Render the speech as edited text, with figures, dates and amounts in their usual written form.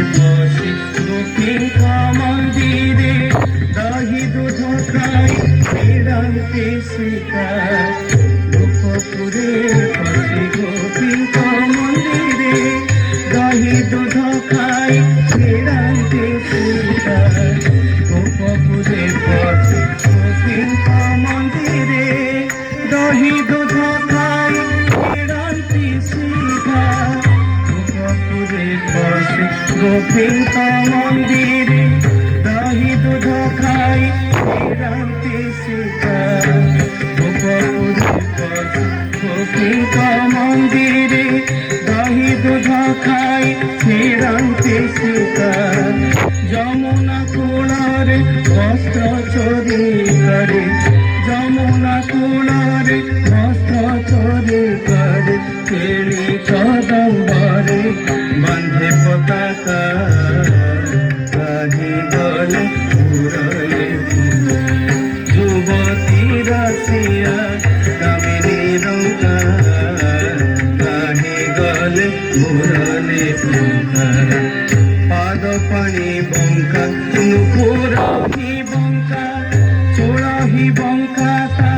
বসে গোপিকা মন্দিরে দহি দুধ খাই ফেরান্তে শিকার গোপপুরে বসে গোপিকা মন্দিরে দহি দুধ খাই ফেরান্তে শিকার গোপপুরে বসে গোপিকা মন্দিরে দহি দুধ খাই ফেরান্তে শিকার গোপপুরে বসে গোপিকা মন্দিরে দহি দুধ খাই ফেরান্তে শিকার গোপপুরে বসে গোপিকা মন্দিরে দহি দুধ খাই ফেরান্তে শিকার যমুনা কূଳରେ বস্ত্র চোরি করে যমুনা কূଳରେ বস্ত্র চোরি করে কেଳି কদম্বরে বাঁধে পতাকা কাহি গলে উড়লে যুবতী রাশিয়া কামিনী লঙ্কা কাহি গলে উড়লে পাদ পানি বঙ্কা নুপুর হি বঙ্কা চোড় হি বঙ্কা তা